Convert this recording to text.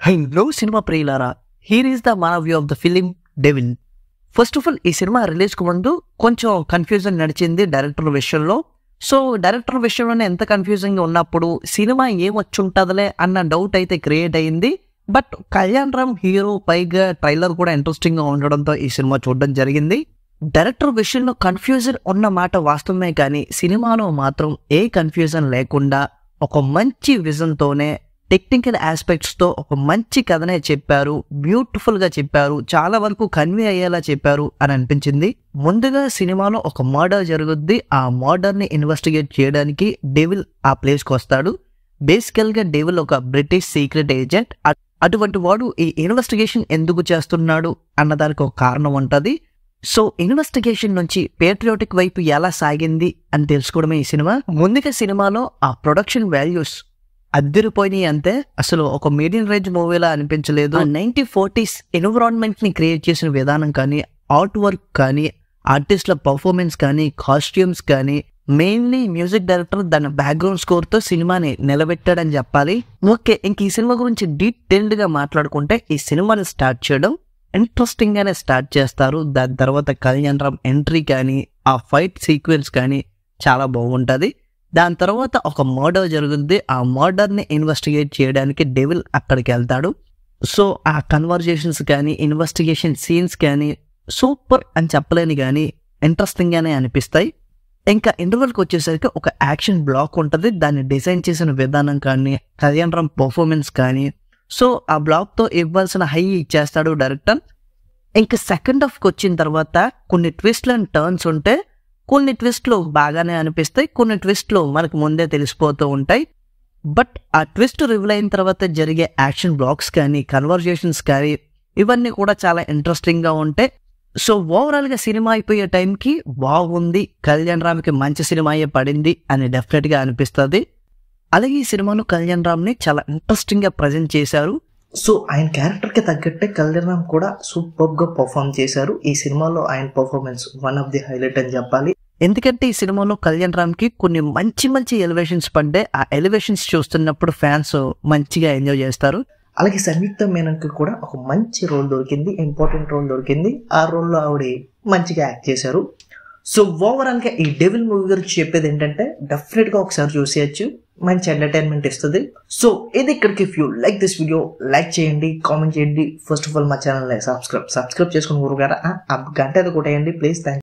Hello cinema ప్రియులారా, here is the మన view of the film devil. First of all ఈ cinema రిలీజ్కు ముందు కొంచెం కన్ఫ్యూజన్ నడిచింది డైరెక్టర్ విషయంలో. సో డైరెక్టర్ విషయంలోనే ఎంత కన్ఫ్యూజింగ్ ఉన్నప్పుడు సినిమా ఏమొచ్చుంటుందిలే అన్న డౌట్ అయితే క్రియేట్ అయ్యింది. బట్ కళ్యాణ్ రామ్ హీరో, పైగా ట్రైలర్ కూడా ఇంట్రెస్టింగ్గా ఉండడంతో ఈ సినిమా చూడడం జరిగింది. డైరెక్టర్ విషయంలో కన్ఫ్యూజన్ ఉన్న మాట వాస్తవమే, కానీ సినిమాలో మాత్రం ఏ కన్ఫ్యూజన్ లేకుండా ఒక మంచి విజన్తోనే టెక్నికల్ ఆస్పెక్ట్స్తో ఒక మంచి కథనే చెప్పారు. బ్యూటిఫుల్గా చెప్పారు, చాలా వరకు కన్వే అయ్యేలా చెప్పారు అని అనిపించింది. ముందుగా సినిమాలో ఒక మర్డర్ జరుగుద్ది. ఆ మర్డర్ని ఇన్వెస్టిగేట్ చేయడానికి డెవిల్ ఆ ప్లేస్కి వస్తాడు. బేసికల్గా డెవిల్ ఒక బ్రిటిష్ సీక్రెట్ ఏజెంట్. అటువంటి వాడు ఈ ఇన్వెస్టిగేషన్ ఎందుకు చేస్తున్నాడు అన్నదానికి ఒక కారణం ఉంటుంది. సో ఇన్వెస్టిగేషన్ నుంచి పేట్రియాటిక్ వైపు ఎలా సాగింది అని తెలుసుకోవడమే ఈ సినిమా. ముందుగా సినిమాలో ఆ ప్రొడక్షన్ వాల్యూస్ అద్దరిపోయినాయి అంతే. అసలు ఒక మీడియం రేంజ్ మూవీలా అనిపించలేదు. 1940s ఎన్విరాన్మెంట్ ని క్రియేట్ చేసిన విధానం కానీ, ఆర్ట్ వర్క్ కానీ, ఆర్టిస్ట్ల పర్ఫార్మెన్స్ కానీ, కాస్ట్యూమ్స్ కానీ, మెయిన్లీ మ్యూజిక్ డైరెక్టర్ దాని బ్యాక్గ్రౌండ్ స్కోర్ తో సినిమాని నిలబెట్టాడని చెప్పాలి. ఓకే, ఇంక ఈ సినిమా గురించి డీటెయిల్డ్ గా మాట్లాడుకుంటే, ఈ సినిమాని స్టార్ట్ చేయడం ఇంట్రెస్టింగ్ గానే స్టార్ట్ చేస్తారు. దాని తర్వాత కళ్యాణ్ రామ్ ఎంట్రీ కానీ, ఆ ఫైట్ సీక్వెన్స్ కానీ చాలా బాగుంటుంది. దాని తర్వాత ఒక మర్డర్ జరుగుద్ది. ఆ మర్డర్ని ఇన్వెస్టిగేట్ చేయడానికి డెవిల్ అక్కడికి వెళ్తాడు. సో ఆ కన్వర్జేషన్స్ కానీ, ఇన్వెస్టిగేషన్ సీన్స్ కానీ సూపర్ అని చెప్పలేని కానీ ఇంట్రెస్టింగ్గానే అనిపిస్తాయి. ఇంకా ఇంటర్వెల్కి వచ్చేసరికి ఒక యాక్షన్ బ్లాక్ ఉంటుంది. దాన్ని డిజైన్ చేసిన విధానం కానీ, కళ్యాణ్ రామ్ పర్ఫార్మెన్స్ కానీ, సో ఆ బ్లాక్తో ఇవ్వాల్సిన హై ఇచ్చేస్తాడు డైరెక్టర్. ఇంకా సెకండ్ హాఫ్కి వచ్చిన తర్వాత కొన్ని ట్విస్ట్లు అండ్ టర్న్స్ ఉంటే, కొన్ని ట్విస్ట్లు బాగానే అనిపిస్తాయి, కొన్ని ట్విస్ట్లు మనకు ముందే తెలిసిపోతూ ఉంటాయి. బట్ ఆ ట్విస్ట్ రివీల్ అయిన తర్వాత జరిగే యాక్షన్ బ్లాక్స్ కానీ, కన్వర్జేషన్స్ కానీ, ఇవన్నీ కూడా చాలా ఇంట్రెస్టింగ్గా ఉంటాయి. సో ఓవరాల్గా సినిమా అయిపోయే టైంకి బాగుంది, కళ్యాణ్ రామ్కి మంచి సినిమా అయ్యే పడింది అని డెఫినెట్గా అనిపిస్తుంది. అలాగే ఈ సినిమాలో కళ్యాణ్ రామ్ని చాలా ఇంట్రెస్టింగ్గా ప్రజెంట్ చేశారు. సో ఆయన క్యారెక్టర్కి తగ్గట్టే కళ్యాణ్ రామ్ కూడా సూపర్గా పర్ఫామ్ చేశారు. ఈ సినిమాలో ఆయన performance one of the highlight అని చెప్పాలి. ఎందుకంటే ఈ సినిమాలో కళ్యాణ్ రామ్కి కొన్ని మంచి మంచి ఎలివేషన్స్ పడ్డాయి. ఆ ఎలివేషన్స్ చూస్తున్నప్పుడు ఫ్యాన్స్ మంచిగా ఎంజాయ్ చేస్తారు. అలాగే సంయుక్త మేనన్కి కూడా ఒక మంచి రోల్ దొరికింది, ఇంపార్టెంట్ రోల్ దొరికింది. ఆ రోల్లో ఆవిడ మంచిగా యాక్ట్ చేశారు. సో ఓవరాల్గా ఈ డెవిల్ మూవీ గురించి చెప్పేది ఏంటంటే, డెఫినెట్గా ఒకసారి చూసేయచ్చు, మంచి ఎంటర్టైన్మెంట్ ఇస్తుంది. సో ఇది ఇక్కడికి. If you like this video, like చేయండి, కామెంట్ చేయండి. ఫస్ట్ ఆఫ్ ఆల్ మా ఛానల్ సబ్స్క్రైబ్ చేసుకుని ఊరుగారా ఆ గంట కొట్టేయండి ప్లీజ్. థ్యాంక్